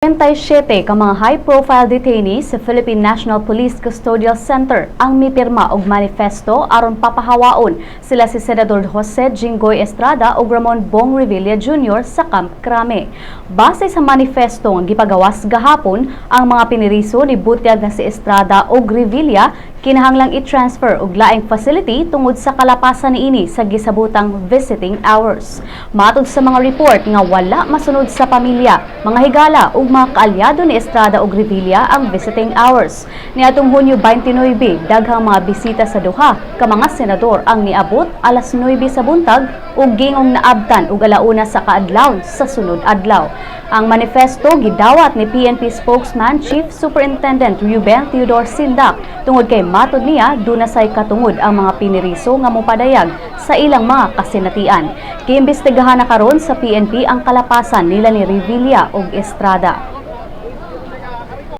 27 ka mga high-profile detainees sa Philippine National Police Custodial Center ang mipirma og manifesto aron papahawaon sila si Senador Jinggoy Estrada ug Bong Revilla Jr sa Camp Crame. Base sa manifesto nga gipagawas gahapon, ang mga piniriso ni butyag na si Estrada ug Revilla kinahanglang i-transfer og laing facility tungod sa kalapasan niini sa gisabutang visiting hours. Matod sa mga report nga wala masunod sa pamilya, mga higala ug mga kaalyado ni Estrada ug Revilla ang visiting hours. Niadtong Hunyo 29, daghang mga bisita sa duha ka mga senador ang niabot alas 9 sa buntag ug gingong naabtan og alauna sa kaadlaw sa sunod adlaw. Ang manifesto gidawat ni PNP spokesman Chief Superintendent Ruben Theodore Sindak tungod kay matod niya dunasay katungod ang mga piniriso nga mopadayag sa ilang mga kasinatian. Giimbestigahan na karon sa PNP ang kalapasan nila ni Revilla ug Estrada.